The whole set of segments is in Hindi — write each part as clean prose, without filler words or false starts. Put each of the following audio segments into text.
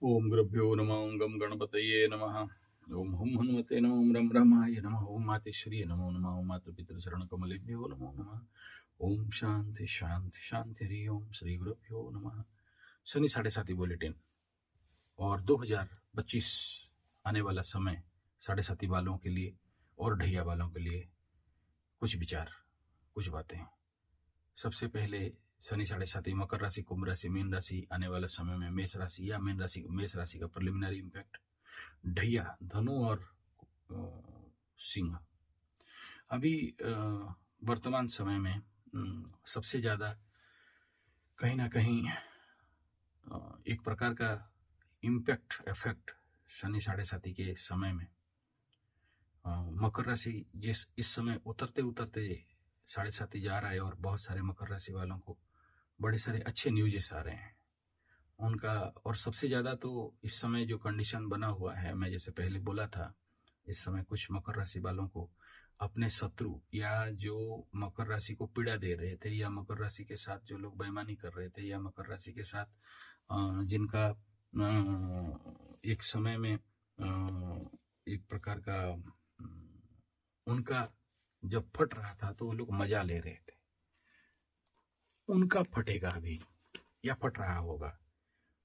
ओम गुरुभ्यो नमः ओम गम गणपतये नमः ओम हुम हनुमते नमः ओम रम रमाय नमः ओम मातेश्वरी नमो नमः ओम मातृपितृचरण कमलेभ्यो नमो नमः ओम शांति शांति शांति हरि ओम श्री गुरुभ्यो नमः। शनि 7:30 बुलेटिन और 2025 आने वाला समय 7:30 वालों के लिए और ढैया वालों के लिए कुछ विचार, कुछ बातें। सबसे पहले शनि 7:30 मकर राशि, कुंभ राशि, मीन राशि आने वाला समय में मेष राशि या मेष राशि का प्रिलिमिनरी इंपैक्ट, ढैया धनु और सिंह। अभी वर्तमान समय में सबसे ज्यादा कहीं ना कहीं एक प्रकार का इम्पैक्ट इफेक्ट शनि 7:30 के समय में मकर राशि इस समय उतरते उतरते 7:30 जा रहा है और बहुत सारे मकर राशि वालों को बड़े सारे अच्छे न्यूज़ आ रहे हैं उनका। और सबसे ज्यादा तो इस समय जो कंडीशन बना हुआ है, मैं जैसे पहले बोला था, इस समय कुछ मकर राशि वालों को अपने शत्रु या जो मकर राशि को पीड़ा दे रहे थे या मकर राशि के साथ जो लोग बेईमानी कर रहे थे या मकर राशि के साथ जिनका एक समय में एक प्रकार का उनका जब फट रहा था तो वो लोग मजा ले रहे थे, उनका फटेगा अभी या फट रहा होगा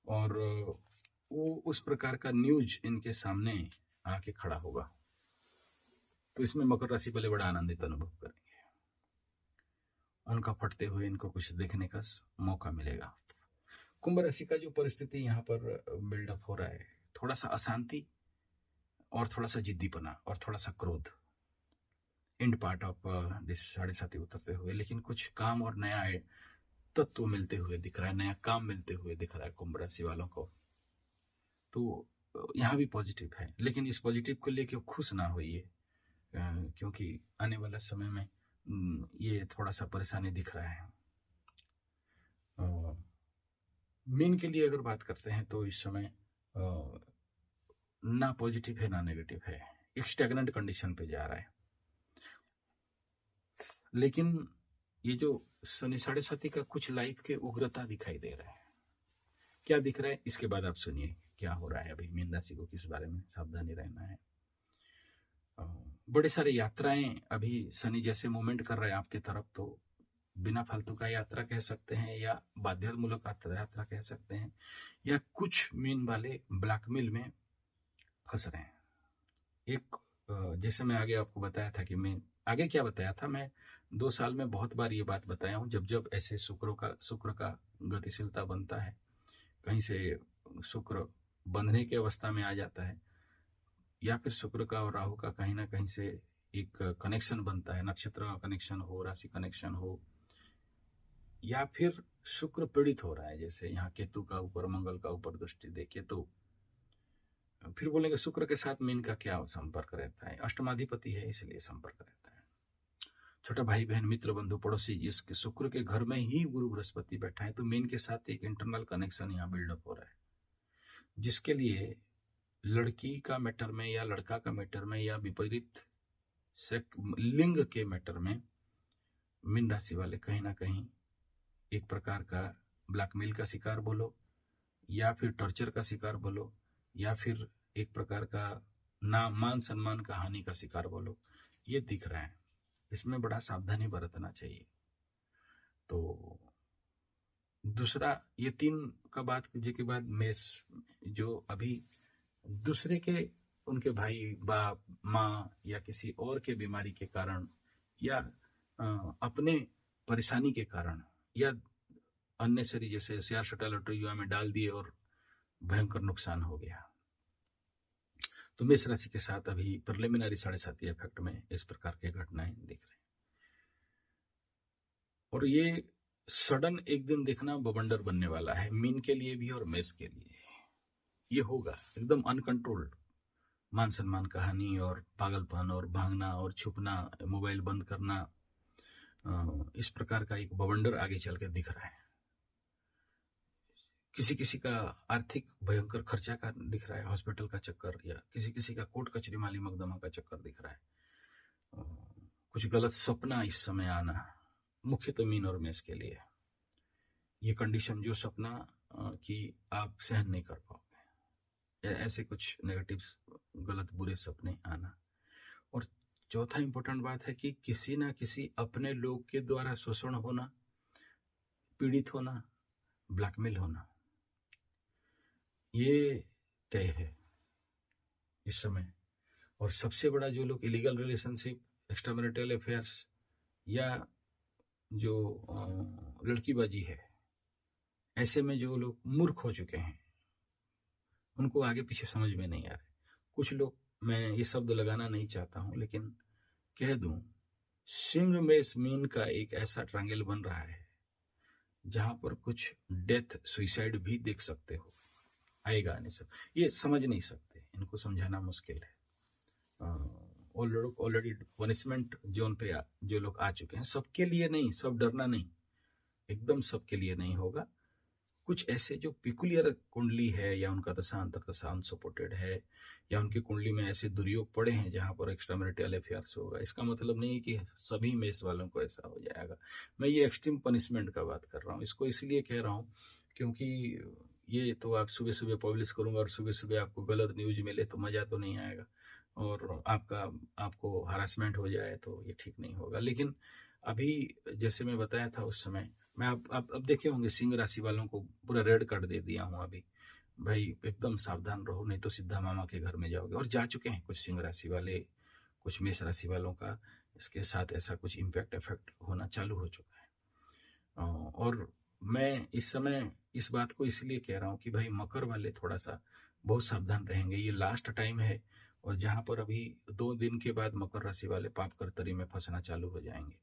और वो उस प्रकार का न्यूज इनके सामने आके खड़ा होगा। तो इसमें मकर राशि वाले बड़ा आनंदित अनुभव करेंगे, उनका फटते हुए इनको कुछ देखने का मौका मिलेगा। कुंभ राशि का जो परिस्थिति यहाँ पर बिल्डअप हो रहा है, थोड़ा सा अशांति और थोड़ा सा जिद्दीपना और थोड़ा सा क्रोध एंड पार्ट ऑफ दिस 7:30 उतरते हुए, लेकिन कुछ काम और नया तत्व मिलते हुए दिख रहा है, नया काम मिलते हुए दिख रहा है कुंभ राशि वालों को। तो यहाँ भी पॉजिटिव है, लेकिन इस पॉजिटिव को लेके खुश ना होइए क्योंकि आने वाला समय में ये थोड़ा सा परेशानी दिख रहा है। मीन के लिए अगर बात करते हैं तो इस समय ना पॉजिटिव है ना नेगेटिव है, एक स्टैग्नेंट कंडीशन पे जा रहा है। लेकिन ये जो शनि 7:30 का कुछ लाइफ के उग्रता दिखाई दे रहा है। क्या दिख रहा है इसके बाद आप सुनिए क्या हो रहा है। अभी मीन राशि को किस बारे में सावधानी रहना है। बड़े सारे यात्राएं अभी शनि जैसे मूवमेंट कर रहे हैं आपकी तरफ, तो बिना फालतू का यात्रा कह सकते हैं या बाध्यतामूलक यात्रा कह सकते हैं, या कुछ मीन वाले ब्लैकमेल में फंस रहे हैं। एक जैसे मैं आगे आपको बताया था कि मैं आगे क्या बताया था, मैं 2 साल में बहुत बार ये बात बताया हूँ, जब जब ऐसे शुक्र का गतिशीलता बनता है, कहीं से शुक्र बंधने की अवस्था में आ जाता है या फिर शुक्र का और राहु का कहीं ना कहीं से एक कनेक्शन बनता है, नक्षत्र का कनेक्शन हो, राशि कनेक्शन हो, या फिर शुक्र पीड़ित हो रहा है, जैसे यहाँ केतु का ऊपर मंगल का ऊपर दृष्टि देखे, तो फिर बोलेंगे शुक्र के साथ मीन का क्या संपर्क रहता है, अष्टमाधिपति है इसलिए संपर्क रहता है। छोटा भाई बहन मित्र बंधु पड़ोसी, इसके शुक्र के घर में ही गुरु बृहस्पति बैठा है, तो मीन के साथ एक इंटरनल कनेक्शन यहाँ बिल्डअप हो रहा है, जिसके लिए लड़की का मैटर में या लड़का का मैटर में या विपरीत लिंग के मैटर में मीन राशि वाले कहीं ना कहीं एक प्रकार का ब्लैकमेल का शिकार बोलो या फिर टॉर्चर का शिकार बोलो या फिर एक प्रकार का मान सम्मान का हानि का शिकार बोलो, ये दिख रहा है। इसमें बड़ा सावधानी बरतना चाहिए। तो दूसरा, ये 3 का बात के बाद मेष, जो अभी दूसरे के उनके भाई बाप माँ या किसी और के बीमारी के कारण या अपने परेशानी के कारण या अन्य शरीर जैसे शेयर सट्टा लॉटरी जुआ में डाल दिए और भयंकर नुकसान हो गया, तो मेष राशि के साथ अभी प्रिलिमिनरी 7:30 इफेक्ट में इस प्रकार की घटनाएं दिख रही हैं। और ये सडन एक दिन देखना बवंडर बनने वाला है, मीन के लिए भी और मेष के लिए। ये होगा एकदम अनकंट्रोल्ड, मान सम्मान का हानि और पागलपन और भागना और छुपना, मोबाइल बंद करना, इस प्रकार का एक बवंडर आगे चल के दिख रहा है। किसी किसी का आर्थिक भयंकर खर्चा का दिख रहा है, हॉस्पिटल का चक्कर, या किसी किसी का कोर्ट कचहरी माली मकदमा का चक्कर दिख रहा है। कुछ गलत सपना इस समय आना, मुख्य तो मीन और मेष के लिए ये कंडीशन, जो सपना कि आप सहन नहीं कर पाओगे, ऐसे कुछ नेगेटिव्स, गलत बुरे सपने आना। और चौथा इंपॉर्टेंट बात है कि किसी ना किसी अपने लोग के द्वारा शोषण होना, पीड़ित होना, ब्लैकमेल होना, ये तय है इस समय। और सबसे बड़ा जो लोग इलीगल रिलेशनशिप, एक्स्ट्रामैरिटल अफेयर्स या जो लड़कीबाजी है, ऐसे में जो लोग मूर्ख हो चुके हैं, उनको आगे पीछे समझ में नहीं आ रहे। कुछ लोग, मैं ये शब्द लगाना नहीं चाहता हूं लेकिन कह दूं, सिंह में मीन का एक ऐसा ट्रायंगल बन रहा है जहां पर कुछ डेथ सुइसाइड भी देख सकते हो, आएगा नहीं सब। ये समझ नहीं सकते, इनको समझाना मुश्किल है। और लोग ऑलरेडी पनिशमेंट जोन पे जो लोग आ चुके हैं, सबके लिए नहीं, सब डरना नहीं, एकदम सबके लिए नहीं होगा। कुछ ऐसे जो पिकुलियर कुंडली है या उनका दशा अंतर दशा अनसपोर्टेड है या उनकी कुंडली में ऐसे दुर्योग पड़े हैं जहां पर एक्स्ट्रामैरिटल अफेयर्स होगा, इसका मतलब नहीं है कि सभी मेष वालों को ऐसा हो जाएगा। मैं ये एक्सट्रीम पनिशमेंट का बात कर रहा हूँ, इसको इसलिए कह रहा हूँ क्योंकि ये तो आप सुबह सुबह पब्लिश करूंगा और सुबह सुबह आपको गलत न्यूज मिले तो मजा तो नहीं आएगा, और आपको हरासमेंट हो जाए तो ये ठीक नहीं होगा। लेकिन अभी जैसे मैं बताया था उस समय, मैं आप अब देखे होंगे सिंह राशि वालों को पूरा रेड कार्ड दे दिया हूँ अभी, भाई एकदम सावधान रहो नहीं तो सीधा मामा के घर में जाओगे। और जा चुके हैं कुछ सिंह राशि वाले, कुछ मेष राशि वालों का इसके साथ ऐसा कुछ इम्पैक्ट इफेक्ट होना चालू हो चुका है। और मैं इस समय इस बात को इसलिए कह रहा हूँ कि भाई मकर वाले थोड़ा सा बहुत सावधान रहेंगे, ये लास्ट टाइम है। और जहां पर अभी 2 दिन के बाद मकर राशि वाले पाप कर्तरी में फंसना चालू हो जाएंगे।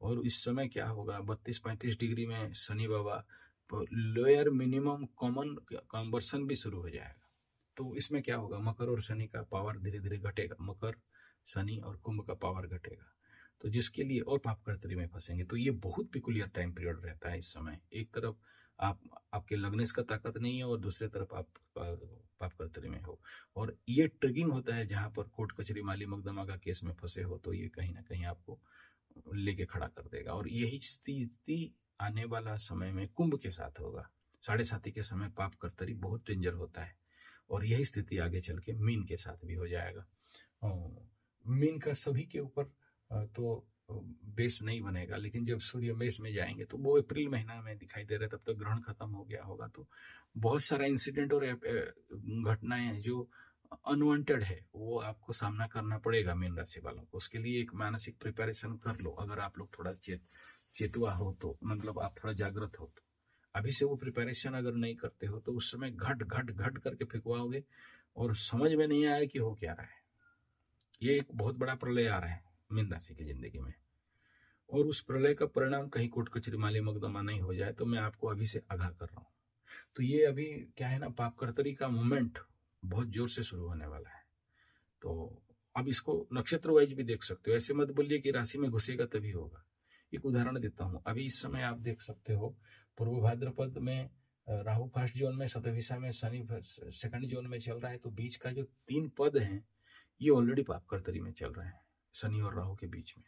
और इस समय क्या होगा, 32-35 डिग्री में शनि बाबा लोअर मिनिमम कॉमन कन्वर्सन भी शुरू हो जाएगा। तो इसमें क्या होगा, मकर और शनि का पावर धीरे धीरे घटेगा, मकर शनि और कुंभ का पावर घटेगा, तो जिसके लिए और पाप कर्तरी में फंसेंगे। तो ये बहुत पिकुलियर टाइम पीरियड रहता है इस समय। एक तरफ आपके लगने का ताकत नहीं है और दूसरी तरफ आप पाप कर्तरी में हो, और ये ट्रिगिंग होता है जहां पर कोर्ट कचहरी माली मुकदमा का केस में फंसे हो, तो ये कहीं ना कहीं आपको लेके खड़ा कर देगा। और यही स्थिति आने वाला समय में कुंभ के साथ होगा। 7.5 के समय पाप कर्तरी बहुत डेंजर होता है, और यही स्थिति आगे चल के मीन के साथ भी हो जाएगा। मीन का सभी के ऊपर तो बेस नहीं बनेगा, लेकिन जब सूर्य मेष में जाएंगे तो वो अप्रैल महीना में दिखाई दे रहा है, तब तक ग्रहण खत्म हो गया होगा। तो बहुत सारा इंसिडेंट और घटनाएं जो अनवांटेड है वो आपको सामना करना पड़ेगा मीन राशि वालों को। उसके लिए एक मानसिक प्रिपरेशन कर लो, अगर आप लोग थोड़ा चेतुआ हो तो, मतलब आप थोड़ा जागृत हो तो। अभी से वो प्रिपरेशन अगर नहीं करते हो तो उस समय घट घट घट करके फेंकवाओगे और समझ में नहीं आया कि हो क्या रहा है। ये एक बहुत बड़ा प्रलय आ रहा है मीन राशि की जिंदगी में, और उस प्रलय का परिणाम कहीं कोर्ट कचहरी माली मुकदमा नहीं हो जाए, तो मैं आपको अभी से आगाह कर रहा हूँ। तो ये अभी क्या है ना, पाप कर्तरी का मूवमेंट बहुत जोर से शुरू होने वाला है। तो अब इसको नक्षत्र वाइज भी देख सकते हो, ऐसे मत बोलिए कि राशि में घुसेगा तभी होगा। एक उदाहरण देता हूँ, अभी इस समय आप देख सकते हो पूर्व भाद्रपद में राहु फर्स्ट जोन में, शतभिषा में शनि सेकंड जोन में चल रहा है। तो बीच का जो 3 पद हैं ये ऑलरेडी पाप कर्तरी में चल रहे हैं, शनि और राहु के बीच में,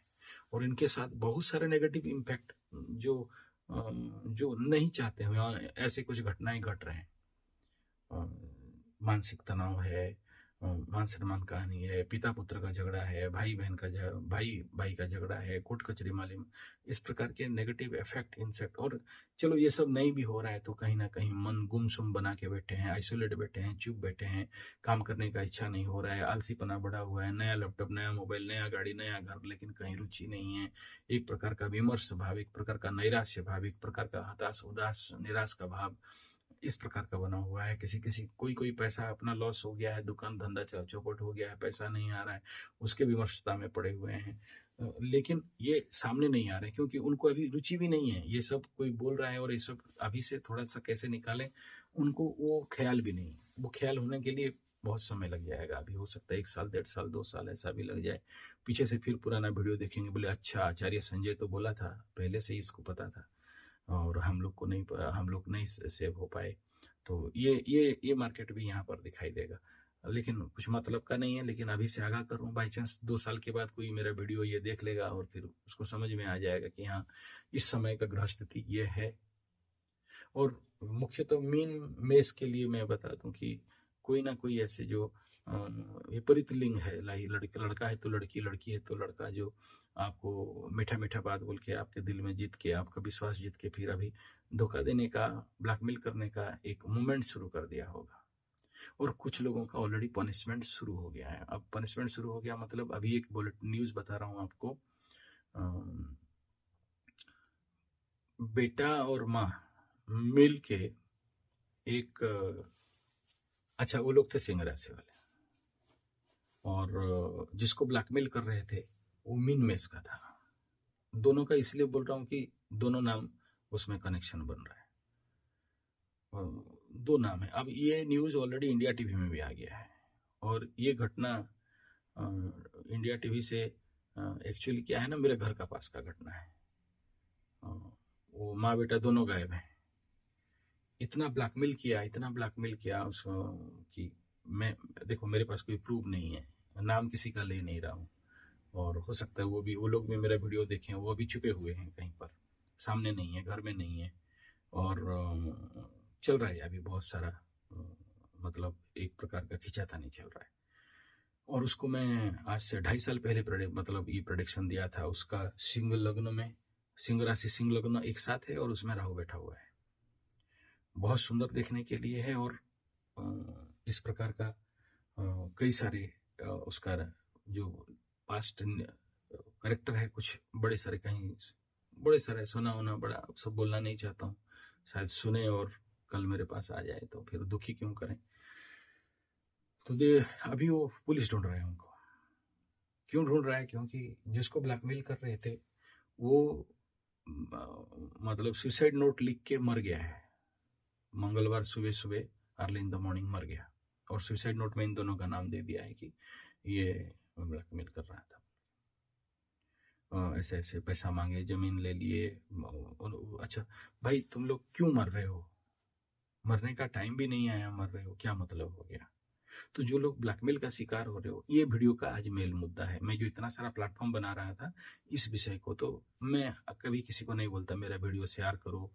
और इनके साथ बहुत सारे नेगेटिव इम्पैक्ट जो नहीं चाहते हैं ऐसे कुछ घटनाएं घट रहे हैं। मानसिक तनाव है, मान सम्मान का हानि है, पिता पुत्र का झगड़ा है, भाई भाई का झगड़ा है, कोर्ट कचहरी माली, इस प्रकार के नेगेटिव इफेक्ट इंसेक्ट। और चलो ये सब नहीं भी हो रहा है तो कहीं ना कहीं मन गुमसुम बना के बैठे हैं, आइसोलेट बैठे हैं, चुप बैठे हैं, काम करने का इच्छा नहीं हो रहा है, आलसीपना बढ़ा हुआ है, नया लैपटॉप, नया मोबाइल, नया गाड़ी, नया घर, लेकिन कहीं रुचि नहीं है। एक प्रकार का विमर्श भाव, एक प्रकार का नैराश्य भाव, एक प्रकार का हताश उदास निराश का भाव इस प्रकार का बना हुआ है। किसी कोई पैसा अपना लॉस हो गया है, दुकान धंधा चौपट हो गया है, पैसा नहीं आ रहा है, उसके विमर्शता में पड़े हुए हैं, लेकिन ये सामने नहीं आ रहे क्योंकि उनको अभी रुचि भी नहीं है। ये सब कोई बोल रहा है और ये सब अभी से थोड़ा सा कैसे निकालें, उनको वो ख्याल भी नहीं है। वो ख्याल होने के लिए बहुत समय लग जाएगा, अभी हो सकता है 1 साल 1.5 साल 2 साल ऐसा भी लग जाए। पीछे से फिर पुराना वीडियो देखेंगे, बोले अच्छा आचार्य संजय तो बोला था, पहले से ही इसको पता था और हम लोग नहीं सेव हो पाए। तो ये मार्केट भी यहाँ पर दिखाई देगा, लेकिन कुछ मतलब का नहीं है। लेकिन अभी से आगाह कर रहा हूँ, बाई चांस 2 साल के बाद कोई मेरा वीडियो ये देख लेगा और फिर उसको समझ में आ जाएगा कि हाँ इस समय का ग्रह स्थिति ये है। और मुख्यतः मीन मेष के लिए मैं बता दूं कि कोई ना कोई ऐसे जो विपरीत लिंग है, लड़का है तो लड़की, लड़की है तो लड़का, जो आपको मीठा मीठा बात बोल के आपके दिल में जीत के, आपका विश्वास जीत के, फिर अभी धोखा देने का, ब्लैकमेल करने का एक मूवमेंट शुरू कर दिया होगा। और कुछ लोगों का ऑलरेडी पनिशमेंट शुरू हो गया है। अब पनिशमेंट शुरू हो गया मतलब अभी एक बुलेटिन न्यूज बता रहा हूं आपको। बेटा और माँ मिल के एक अच्छा, वो लोग थे सिंह राशि वाले, और जिसको ब्लैकमेल कर रहे थे वो मीन मेस का था। दोनों का इसलिए बोल रहा हूँ कि दोनों नाम उसमें कनेक्शन बन रहा है। दो नाम है। अब ये न्यूज ऑलरेडी इंडिया टीवी में भी आ गया है, और ये घटना इंडिया टीवी से एक्चुअली क्या है ना, मेरे घर का पास का घटना है। वो माँ बेटा दोनों गायब हैं। इतना ब्लैकमेल किया, इतना ब्लैकमेल किया उसको कि मैं, देखो मेरे पास कोई प्रूफ नहीं है, नाम किसी का ले नहीं रहा हूँ, और हो सकता है वो लोग भी मेरा वीडियो देखें, वो अभी छुपे हुए हैं कहीं पर, सामने नहीं है, घर में नहीं है, और चल रहा है अभी बहुत सारा, मतलब एक प्रकार का खिंचातानी चल रहा है। और उसको मैं आज से 2.5 साल पहले मतलब ये प्रेडिक्शन दिया था। उसका सिंह लग्न में, सिंह राशि सिंह लग्न एक साथ है, और उसमें राहु बैठा हुआ है, बहुत सुंदर देखने के लिए है। और इस प्रकार का कई सारे उसका जो पास्ट करेक्टर है, कुछ बड़े सारे, कहीं बड़े सारे सुना होना, बड़ा सब बोलना नहीं चाहता हूँ, शायद सुने और कल मेरे पास आ जाए तो फिर दुखी क्यों करें। तो अभी वो पुलिस ढूंढ रहा है उनको। क्यों ढूंढ रहा है? क्योंकि जिसको ब्लैकमेल कर रहे थे वो मतलब सुसाइड नोट लिख के मर गया है। मंगलवार सुबह सुबह अर्ली इन द मॉर्निंग मर गया, और सुसाइड नोट में इन दोनों का नाम दे दिया है कि ये ब्लैकमेल कर रहा था, ऐसे ऐसे पैसा मांगे, जमीन ले लिए। अच्छा भाई, तुम लोग क्यों मर रहे हो? मरने का टाइम भी नहीं आया, मर रहे हो, क्या मतलब हो गया? तो जो लोग ब्लैकमेल का शिकार हो रहे हो, ये वीडियो का आज मेल मुद्दा है। मैं जो इतना सारा प्लेटफॉर्म बना रहा था इस विषय को, तो मैं कभी किसी को नहीं बोलता मेरा वीडियो शेयर करो,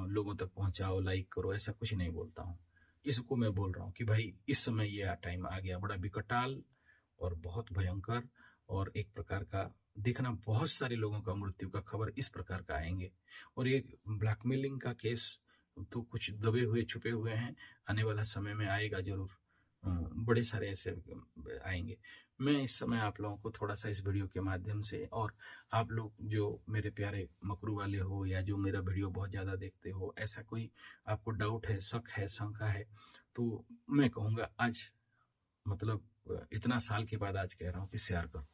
लोगों तक पहुंचाओ, लाइक करो, ऐसा कुछ नहीं बोलता हूँ। इसको मैं बोल रहा हूँ कि भाई इस समय ये टाइम आ गया, बड़ा विकटाल और बहुत भयंकर, और एक प्रकार का देखना, बहुत सारे लोगों का मृत्यु का खबर इस प्रकार का आएंगे। और ये ब्लैकमेलिंग का केस तो कुछ दबे हुए छुपे हुए हैं, आने वाला समय में आएगा जरूर, बड़े सारे ऐसे आएंगे। मैं इस समय आप लोगों को थोड़ा सा इस वीडियो के माध्यम से, और आप लोग जो मेरे प्यारे मकरू वाले हो, या जो मेरा वीडियो बहुत ज़्यादा देखते हो, ऐसा कोई आपको डाउट है, शक है, शंका है, तो मैं कहूँगा आज, मतलब इतना साल के बाद आज कह रहा हूँ कि शेयर करो,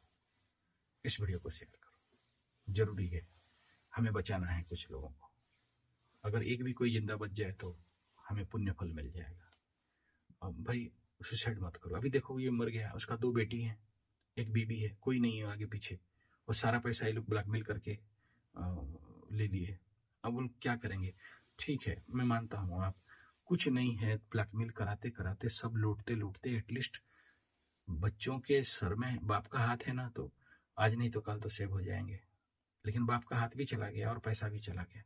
इस वीडियो को शेयर करो, जरूरी है, हमें बचाना है कुछ लोगों को। अगर एक भी कोई जिंदा बच जाए तो हमें पुण्य फल मिल जाएगा। अब भाई सुसाइड मत करो। अभी देखो ये मर गया, उसका 2 बेटी हैं, एक बीबी है, कोई नहीं है आगे पीछे, और सारा पैसा ये लोग ब्लैकमेल करके ले लिए। अब वो क्या करेंगे? ठीक है, मैं मानता हूँ आप कुछ नहीं है, ब्लैकमेल कराते कराते सब लूटते लूटते एटलीस्ट बच्चों के सर में बाप का हाथ है ना, तो आज नहीं तो कल तो सेव हो जाएंगे। लेकिन बाप का हाथ भी चला गया और पैसा भी चला गया।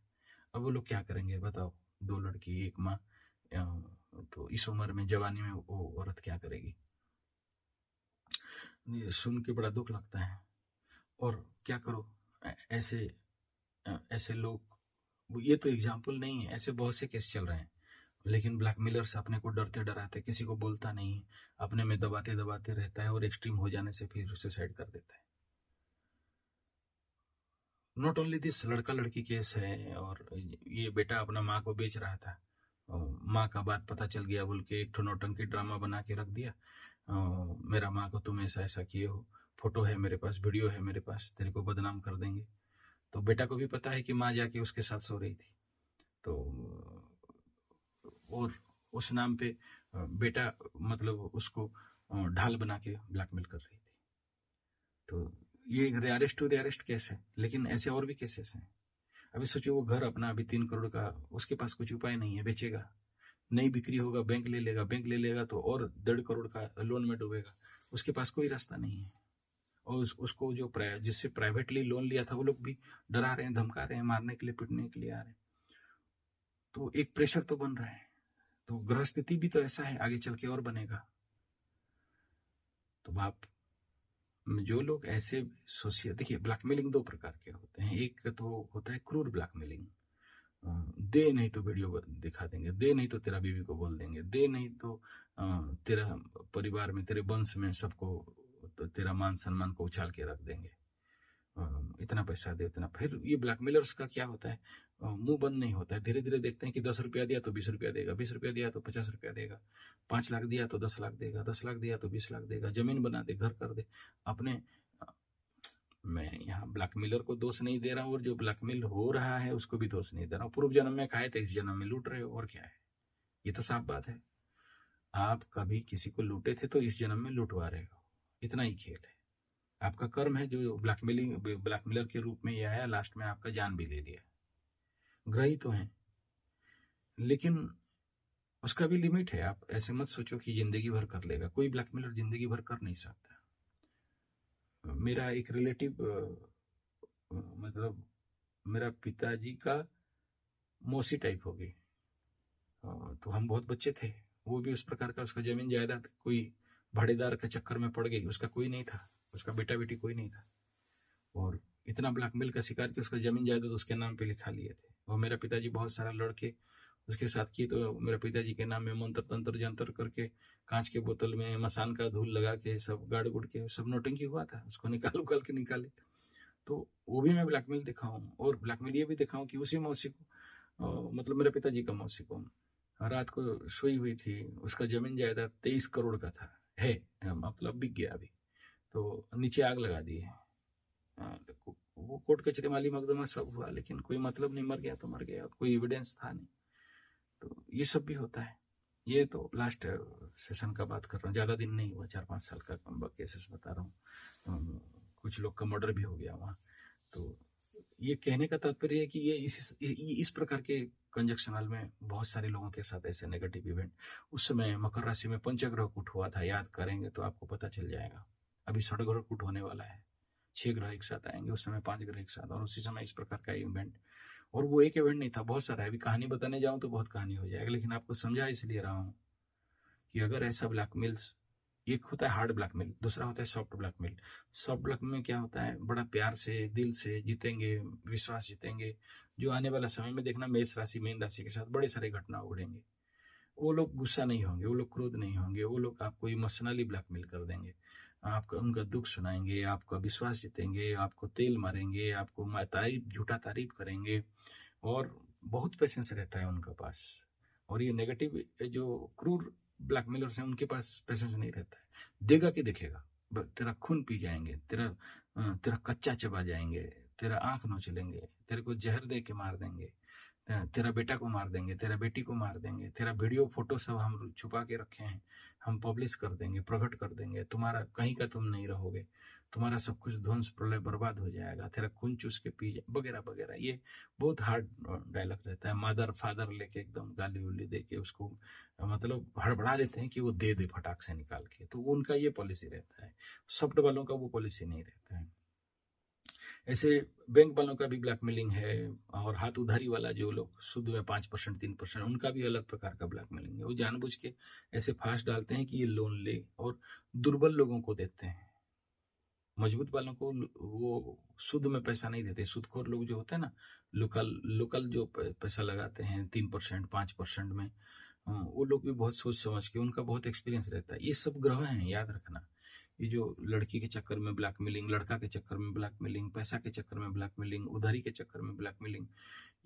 अब वो लोग क्या करेंगे बताओ? 2 लड़की, एक माँ, तो इस उम्र में, जवानी में वो औरत क्या करेगी? सुन के बड़ा दुख लगता है। और क्या करो, ऐसे ऐसे लोग, ये तो एग्जाम्पल नहीं है, ऐसे बहुत से केस चल रहे हैं। लेकिन ब्लैकमेलर्स अपने को डरते डराते किसी को बोलता नहीं, अपने में दबाते दबाते रहता है, और एक्सट्रीम हो जाने से फिर सुसाइड कर देता है। नॉट ओनली दिस, लड़का लड़की केस है, और ये बेटा अपना माँ को बेच रहा था, माँ का बात पता चल गया बोल के एक नौटंकी ड्रामा बना के रख दिया, मेरा माँ को तुम ऐसा ऐसा किए हो, फोटो है मेरे पास, वीडियो है मेरे पास, तेरे को बदनाम कर देंगे। तो बेटा को भी पता है कि माँ जाके उसके साथ सो रही थी, तो और उस नाम पे बेटा मतलब उसको ढाल बना के ब्लैकमेल कर रही थी। तो ये रेयरेस्ट टू रेयरेस्ट केस है, लेकिन ऐसे और भी केसेस हैं। अभी सोचिए, वो घर अपना अभी 3 करोड़ का, उसके पास कुछ उपाय नहीं है, बेचेगा, नहीं बिक्री होगा, बैंक ले लेगा, बैंक ले लेगा तो और 1.5 करोड़ का लोन में डूबेगा, उसके पास कोई रास्ता नहीं है। और उसको जो जिससे प्राइवेटली लोन लिया था वो लोग भी डरा रहे हैं, धमका रहे हैं, मारने के लिए, पीटने के लिए आ रहे हैं। तो एक प्रेशर तो बन रहा है। तो ग्रह स्थिति भी तो ऐसा है, आगे चल के और बनेगा। तो आप जो लोग ऐसे सोचिए, देखिए ब्लैकमेलिंग दो प्रकार के होते हैं। एक तो होता है क्रूर ब्लैकमेलिंग, दे नहीं तो वीडियो दिखा देंगे, दे नहीं तो तेरा बीवी को बोल देंगे, दे नहीं तो तेरा परिवार में, तेरे वंश में सबको, तो तेरा मान सम्मान को उछाल के रख देंगे, इतना पैसा दे उतना। फिर ये ब्लैकमेलर्स का क्या होता है, मुंह बंद नहीं होता है। धीरे धीरे देखते हैं कि 10 रुपया दिया तो 20 रुपया देगा, 20 रुपया दिया तो 50 रुपया देगा, 5 लाख दिया तो 10 लाख देगा, 10 लाख दिया तो 20 लाख देगा, जमीन बना दे, घर कर दे अपने। मैं यहाँ ब्लैकमेलर को दोष नहीं दे रहा हूँ, और जो ब्लैकमेल हो रहा है उसको भी दोष नहीं दे रहा हूँ। पूर्व जन्म में खाए थे, इस जन्म में लूट रहे हो, और क्या है, ये तो साफ बात है। आप कभी किसी को लूटे थे तो इस जन्म में लुटवा रहे हो, इतना ही खेल है। आपका कर्म है जो ब्लैकमेलर के रूप में ये आया, लास्ट में आपका जान भी ले लिया। ग्रह ही तो है, लेकिन उसका भी लिमिट है। आप ऐसे मत सोचो कि जिंदगी भर कर लेगा, कोई ब्लैकमेलर जिंदगी भर कर नहीं सकता। मेरा एक रिलेटिव, मतलब मेरा पिताजी का मौसी टाइप होगी, तो हम बहुत बच्चे थे, वो भी उस प्रकार का, उसका जमीन जायदाद कोई भाड़ेदार के चक्कर में पड़ गई, उसका कोई नहीं था, उसका बेटा बेटी कोई नहीं था, और इतना ब्लैकमेल का शिकार कि उसका जमीन जायदाद उसके नाम पे लिखा लिए थे। और मेरा पिताजी बहुत सारा लड़के उसके साथ किए, तो मेरे पिताजी के नाम में मंत्र तंत्र जंतर करके, कांच के बोतल में मसान का धूल लगा के, सब गाड़ गुड़ के, सब नोटिंग हुआ था, उसको निकाल उकाल के निकाले। तो वो भी मैं ब्लैकमेल देखा हूँ, और ब्लैकमेल ये भी देखा हूँ कि उसी मौसी को, मतलब मेरे पिताजी का मौसी को, रात को सोई हुई थी, उसका जमीन जायदाद 23 करोड़ का था, है, मतलब बिक गया अभी, तो नीचे आग लगा दी है। वो कोर्ट कचहरी माली मुकदमा सब हुआ, लेकिन कोई मतलब नहीं, मर गया तो मर गया, कोई एविडेंस था नहीं। तो ये सब भी होता है। ये तो लास्ट सेशन का बात कर रहा हूँ, ज्यादा दिन नहीं हुआ, 4-5 साल का केसेस बता रहा हूँ। कुछ लोग का मर्डर भी हो गया वहाँ। तो ये कहने का तात्पर्य है कि ये इस प्रकार के कंजक्शनल में बहुत सारे लोगों के साथ ऐसे नेगेटिव इवेंट। उस समय मकर राशि में पंचग्रह कूट हुआ था, याद करेंगे तो आपको पता चल जाएगा। अभी षडग्रह कूट होने वाला है, 6 ग्रह एक साथ आएंगे, उस समय 5 ग्रह एक साथ, और उसी समय इस प्रकार का इवेंट। और वो एक इवेंट नहीं था, बहुत सारा है। अभी कहानी बताने जाऊं तो बहुत कहानी हो जाएगा, लेकिन आपको समझा इसलिए रहा हूं कि अगर ऐसा ब्लैकमेल्स, एक होता है हार्ड ब्लैकमेल, दूसरा होता है सॉफ्ट ब्लैकमेल। सॉफ्ट ब्लैकमेल में क्या होता है, बड़ा प्यार से, दिल से जीतेंगे, विश्वास जीतेंगे। जो आने वाला समय में देखना, मेष राशि मीन राशि के साथ बड़े सारे घटना उड़ेंगे। वो लोग गुस्सा नहीं होंगे, वो लोग क्रोध नहीं होंगे, वो लोग आपको इमोशनली ब्लैकमेल कर देंगे, आपका उनका दुख सुनाएंगे, आपका विश्वास जीतेंगे, आपको तेल मारेंगे, आपको तारीफ, झूठा तारीफ करेंगे, और बहुत पेशेंस रहता है उनके पास। और ये नेगेटिव जो क्रूर ब्लैकमेलर्स हैं, उनके पास पेशेंस नहीं रहता है। देगा कि देखेगा, तेरा खून पी जाएंगे, तेरा कच्चा चबा जाएंगे, तेरा आंख नोच लेंगे, तेरे को जहर दे के मार देंगे, तेरा बेटा को मार देंगे, तेरा बेटी को मार देंगे, तेरा वीडियो फोटो सब हम छुपा के रखे हैं, हम पब्लिश कर देंगे, प्रकट कर देंगे, तुम्हारा कहीं का तुम नहीं रहोगे, तुम्हारा सब कुछ ध्वंस प्रलय बर्बाद हो जाएगा, तेरा खून चूस के पी जाए, वगैरह वगैरह। ये बहुत हार्ड डायलॉग रहता है। मदर फादर लेके एकदम गाली उली दे के उसको मतलब हड़बड़ा देते हैं कि वो दे दे फटाक से निकाल के। तो उनका ये पॉलिसी रहता है। सॉफ्ट वालों का वो पॉलिसी नहीं रहता है। ऐसे बैंक वालों का भी ब्लैकमेलिंग है, और हाथ उधारी वाला जो लोग सूद में 5% 3%, उनका भी अलग प्रकार का ब्लैकमेलिंग है। वो जानबूझ के ऐसे फास्ट डालते हैं कि ये लोन ले, और दुर्बल लोगों को देते हैं। मजबूत वालों को वो सूद में पैसा नहीं देते। सूदखोर लोग जो होते हैं ना, लोकल लोकल जो पैसा लगाते हैं 3% 5% में, वो लोग भी बहुत सोच समझ के, उनका बहुत एक्सपीरियंस रहता है। ये सब ग्रह हैं, याद रखना। ये जो लड़की के चक्कर में ब्लैकमेलिंग, लड़का के चक्कर में ब्लैकमेलिंग, पैसा के चक्कर में ब्लैकमेलिंग, उधारी के चक्कर में ब्लैकमेलिंग,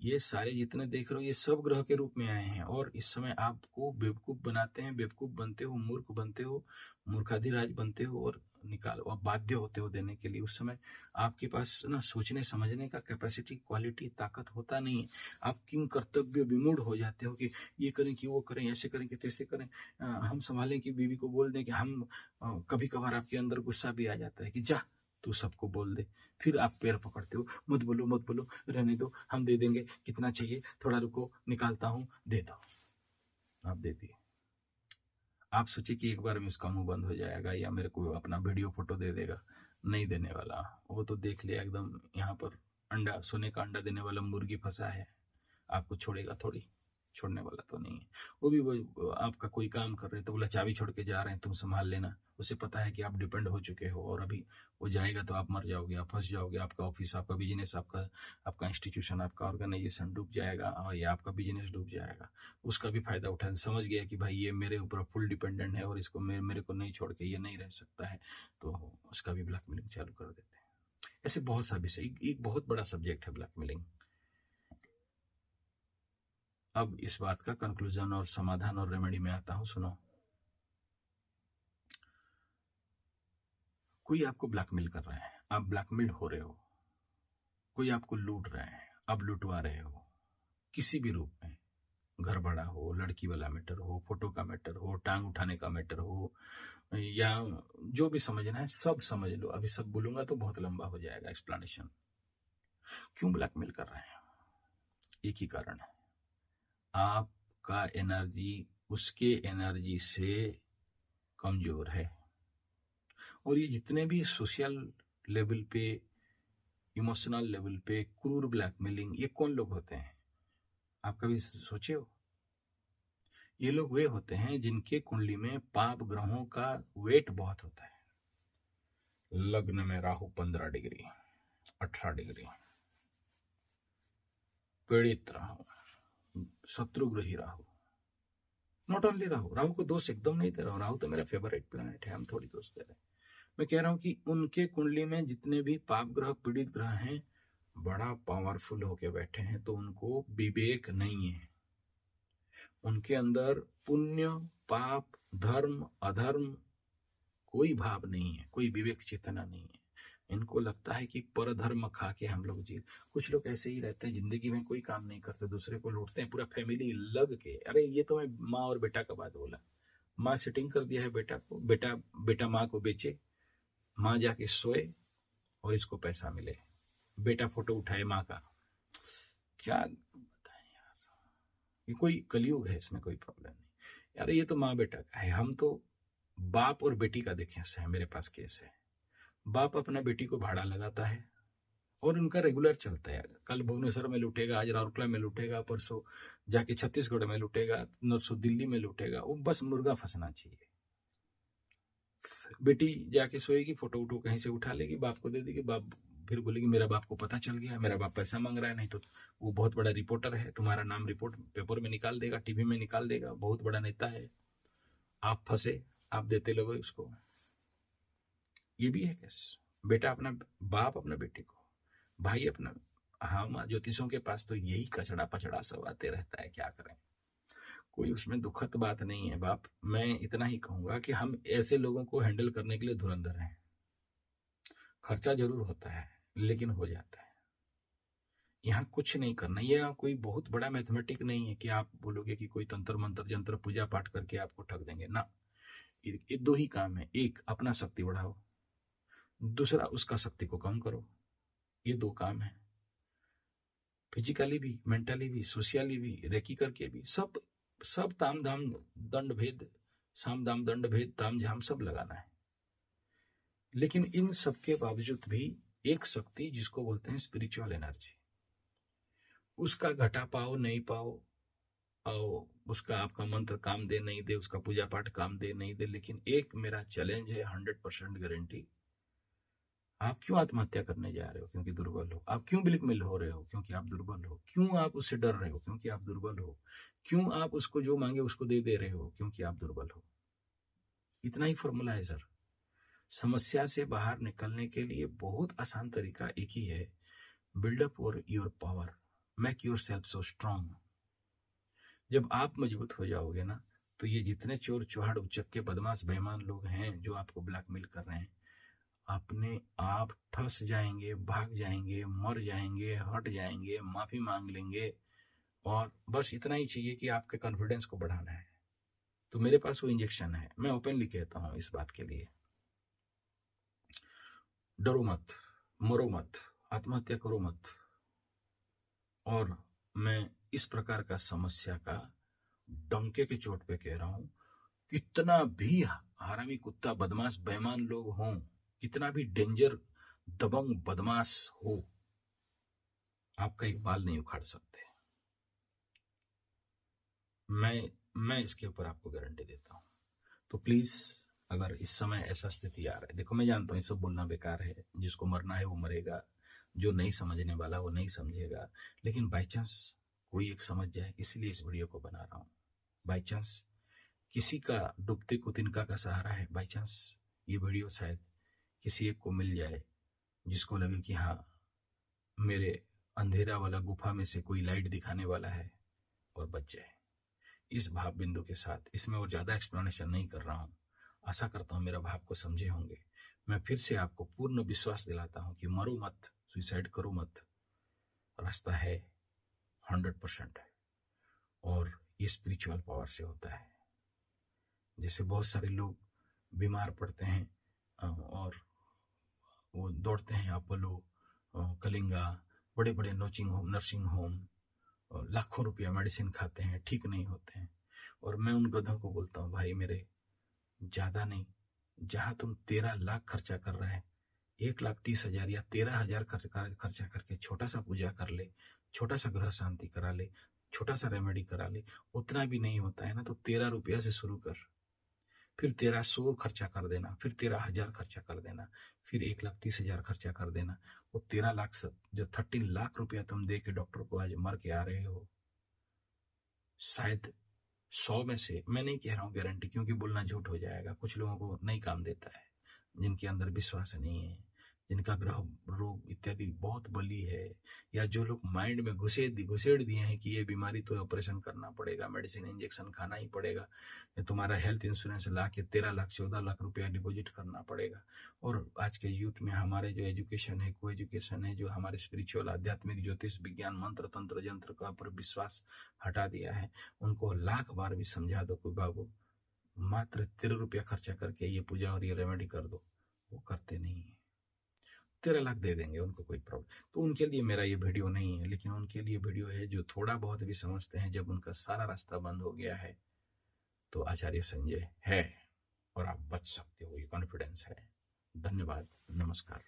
ये सारे जितने देख रहे हो, ये सब ग्रह के रूप में आए हैं, और इस समय आपको बेवकूफ बनाते हैं, बेवकूफ बनते हो, मूर्ख बनते हो, मूर्खाधिराज बनते हो, और निकाल, और बाध्य होते हो देने के लिए। उस समय आपके पास ना सोचने समझने का कैपेसिटी, क्वालिटी, ताकत होता नहीं है। आप किंग कर्तव्य विमूढ़ हो जाते हो कि ये करें कि वो करें, ऐसे करें कि तैसे करें, हम संभालें कि बीवी को बोल दें कि हम, कभी कभार आपके अंदर गुस्सा भी आ जाता है कि जा तू सबको बोल दे। फिर आप पैर पकड़ते हो, मत बोलो मत बोलो, रहने दो, हम दे देंगे, कितना चाहिए, थोड़ा रुको, निकालता हूं, दे दो। आप दे दिए। आप सोचिए कि एक बार में उसका मुंह बंद हो जाएगा, या मेरे को अपना वीडियो फोटो दे देगा। नहीं देने वाला। वो तो देख लिया एकदम यहाँ पर अंडा, सोने का अंडा देने वाला मुर्गी फंसा है, आपको छोड़ेगा थोड़ी, छोड़ने वाला तो नहीं है। वो आपका कोई काम कर रहे हैं तो बोला चाबी छोड़ के जा रहे हैं, तुम संभाल लेना। उसे पता है कि आप डिपेंड हो चुके हो और अभी वो जाएगा तो आप मर जाओगे, आप फंस जाओगे, आपका ऑफिस, आपका बिजनेस, आपका इंस्टीट्यूशन, आपका ऑर्गेनाइजेशन डूब जाएगा और ये आपका बिजनेस डूब जाएगा। उसका भी फायदा उठा समझ गया कि भाई ये मेरे ऊपर फुल डिपेंडेंट है और इसको मेरे को नहीं छोड़ के ये नहीं रह सकता है, तो उसका भी ब्लैकमेलिंग चालू कर देते हैं। ऐसे बहुत सा विषय, एक बहुत बड़ा सब्जेक्ट है ब्लैकमेलिंग। अब इस बात का कंक्लूजन और समाधान और रेमेडी में आता हूं, सुनो। कोई आपको ब्लैकमेल कर रहा है, आप ब्लैकमेल हो रहे हो, कोई आपको लूट रहा है, आप लुटवा रहे हो, किसी भी रूप में, घर बड़ा हो, लड़की वाला मैटर हो, फोटो का मैटर हो, टांग उठाने का मैटर हो, या जो भी समझना है सब समझ लो। अभी सब बोलूंगा तो बहुत लंबा हो जाएगा एक्सप्लेनेशन। क्यों ब्लैकमेल कर रहे हैं? एक ही कारण है, आपका एनर्जी उसके एनर्जी से कमजोर है। और ये जितने भी सोशल लेवल पे, इमोशनल लेवल पे क्रूर ब्लैकमेलिंग, ये कौन लोग होते हैं? आप कभी सोचे हो? ये लोग वे होते हैं जिनके कुंडली में पाप ग्रहों का वेट बहुत होता है। लग्न में राहु 15 डिग्री, 18 डिग्री, पीड़ित राहु, शत्रुग्रही राहु, नॉट ओनली राहु, राहु को दोष एकदम नहीं दे रहा हूं, राहु तो मेरा फेवरेट प्लैनेट है, हम थोड़ी दोष दे रहे हैं। मैं कह रहा हूं कि उनके कुंडली में जितने भी पाप ग्रह, पीड़ित ग्रह हैं, बड़ा पावरफुल होके बैठे हैं, तो उनको विवेक नहीं है। उनके अंदर पुण्य, पाप, धर्म, अधर्म कोई भाव नहीं है, कोई विवेक चेतना नहीं है। इनको लगता है कि परधर्म खा के हम लोग जी। कुछ लोग ऐसे ही रहते हैं, जिंदगी में कोई काम नहीं करते, दूसरे को लूटते हैं, पूरा फैमिली लग के। अरे ये तो मैं माँ और बेटा का बात बोला। माँ सेटिंग कर दिया है बेटा को, बेटा माँ को बेचे, माँ जाके सोए और इसको पैसा मिले, बेटा फोटो उठाए माँ का। क्या बताएं यार, ये कोई कलयुग है, इसमें कोई प्रॉब्लम नहीं यार, ये तो माँ बेटा का है। हम तो बाप और बेटी का देखें है, मेरे पास केस है। बाप अपना बेटी को भाड़ा लगाता है और उनका रेगुलर चलता है। कल भुवनेश्वर में लूटेगा, आज राउरकेला में लूटेगा, परसों जाके छत्तीसगढ़ में लूटेगा, नरसों दिल्ली में लूटेगा। वो बस मुर्गा फंसना चाहिए। बेटी जाके सोएगी, फोटो उठो कहीं से उठा लेगी, बाप को दे देगी, बाप फिर बोलेगी मेरा बाप को पता चल गया, मेरा बाप पैसा मांग रहा है। नहीं तो वो बहुत बड़ा रिपोर्टर है, तुम्हारा नाम रिपोर्ट पेपर में निकाल देगा, टीवी में निकाल देगा, बहुत बड़ा नेता है, आप फंसे, आप देते लोगे उसको। ये भी है केस। बेटा अपना, बाप अपना बेटे को, भाई अपना। हाँ, ज्योतिषों के पास तो यही कचड़ा पचड़ा सब आते रहता है, क्या करें। कोई उसमें दुखद बात नहीं है बाप। मैं इतना ही कहूंगा कि हम ऐसे लोगों को हैंडल करने के लिए धुरंधर हैं। खर्चा जरूर होता है लेकिन हो जाता है। यहाँ कुछ नहीं करना, ये कोई बहुत बड़ा मैथमेटिक नहीं है कि आप बोलोगे कि कोई तंत्र मंत्र जंत्र पूजा पाठ करके आपको ठग देंगे ना। ये दो ही काम है, एक अपना शक्ति बढ़ाओ, दूसरा उसका शक्ति को कम करो। ये दो काम है, फिजिकली भी, मेंटली भी, सोशली भी, रेकी करके भी, सब ताम धाम दंड भेद, साम दाम दंड भेद ताम झाम सब लगाना है। लेकिन इन सब के बावजूद भी एक शक्ति जिसको बोलते हैं स्पिरिचुअल एनर्जी, उसका घटा पाओ नहीं पाओ, और उसका आपका मंत्र काम दे नहीं दे, उसका पूजा पाठ काम दे नहीं दे, लेकिन एक मेरा चैलेंज है, 100% गारंटी। आप क्यों आत्महत्या करने जा रहे हो? क्योंकि दुर्बल हो। आप क्यों ब्लैकमेल हो रहे हो? क्योंकि आप दुर्बल हो। क्यों आप उससे डर रहे हो? क्योंकि आप दुर्बल हो। क्यों आप उसको जो मांगे उसको दे दे रहे हो? क्योंकि आप दुर्बल हो। इतना ही फॉर्मूला है सर। समस्या से बाहर निकलने के लिए बहुत आसान तरीका एक ही है, build up your power, make yourself so strong. जब आप मजबूत हो जाओगे ना, तो ये जितने चोर चौहाड़ उचक्के बदमाश बेईमान लोग हैं जो आपको ब्लैकमेल कर रहे हैं, अपने आप ठस जाएंगे, भाग जाएंगे, मर जाएंगे, हट जाएंगे, माफी मांग लेंगे। और बस इतना ही चाहिए कि आपके कॉन्फिडेंस को बढ़ाना है। तो मेरे पास वो इंजेक्शन है, मैं ओपनली कहता हूं इस बात के लिए। डरो मत, मरो मत, आत्महत्या करो मत। और मैं इस प्रकार का समस्या का डंके के चोट पे कह रहा हूं, कितना भी हरामी कुत्ता बदमाश बेईमान लोग हों, कितना भी डेंजर दबंग बदमाश हो, आपका एक बाल नहीं उखाड़ सकते। मैं इसके ऊपर आपको गारंटी देता हूँ। तो प्लीज, अगर इस समय ऐसा स्थिति आ रहा है, देखो मैं जानता हूँ ये सब बोलना बेकार है, जिसको मरना है वो मरेगा, जो नहीं समझने वाला वो नहीं समझेगा, लेकिन बाई चांस कोई एक समझ जाए, इसीलिए इस वीडियो को बना रहा हूँ। बाई चांस किसी का डूबते को तिनका का सहारा है, बाई चांस ये वीडियो शायद किसी एक को मिल जाए, जिसको लगे कि हाँ, मेरे अंधेरा वाला गुफा में से कोई लाइट दिखाने वाला है, और बच जाए। इस भाव बिंदु के साथ इसमें और ज्यादा एक्सप्लेनेशन नहीं कर रहा हूं। आशा करता हूं मेरा भाव को समझे होंगे। मैं फिर से आपको पूर्ण विश्वास दिलाता हूं कि मरो मत, सुसाइड करो मत, रास्ता है, 100% है, और ये स्पिरिचुअल पावर से होता है। जैसे बहुत सारे लोग बीमार पड़ते हैं और वो दौड़ते हैं अपोलो, कलिंगा, बड़े बड़े नर्सिंग होम, लाखों रुपया मेडिसिन खाते हैं, ठीक नहीं होते हैं। और मैं उन गधों को बोलता हूँ, भाई मेरे, ज्यादा नहीं, जहां तुम 13 लाख खर्चा कर रहे हैं, 1,30,000 या 13,000 खर्चा करके छोटा सा पूजा कर ले, छोटा सा ग्रह शांति करा ले, छोटा सा रेमेडी करा ले, उतना भी नहीं होता है ना, तो 13 रुपया से शुरू कर, फिर 1300 खर्चा कर देना, फिर 13,000 खर्चा कर देना, फिर 1,30,000 खर्चा कर देना। वो 13 लाख जो 13 लाख रुपया तुम दे के डॉक्टर को आज मर के आ रहे हो, शायद 100 में से, मैं नहीं कह रहा हूँ गारंटी, क्योंकि बोलना झूठ हो जाएगा, कुछ लोगों को नहीं काम देता है, जिनके अंदर विश्वास नहीं है, जिनका ग्रह रोग इत्यादि बहुत बली है, या जो लोग माइंड में घुसेड़ दिए हैं कि ये बीमारी तो ऑपरेशन करना पड़ेगा, मेडिसिन इंजेक्शन खाना ही पड़ेगा, तुम्हारा हेल्थ इंश्योरेंस ला के 13 लाख 14 लाख रुपया डिपॉजिट करना पड़ेगा। और आज के यूथ में हमारे जो एजुकेशन है, को एजुकेशन है, जो हमारे स्पिरिचुअल आध्यात्मिक ज्योतिष विज्ञान मंत्र तंत्र यंत्र का पर विश्वास हटा दिया है, उनको लाख बार भी समझा दो कि बाबू मात्र 13 रुपया खर्चा करके ये पूजा और ये रेमेडी कर दो, वो करते नहीं है। 13 लाख दे देंगे, उनको कोई प्रॉब्लम। तो उनके लिए मेरा ये वीडियो नहीं है, लेकिन उनके लिए वीडियो है जो थोड़ा बहुत भी समझते हैं। जब उनका सारा रास्ता बंद हो गया है तो आचार्य संजय है और आप बच सकते हो, ये कॉन्फिडेंस है। धन्यवाद, नमस्कार।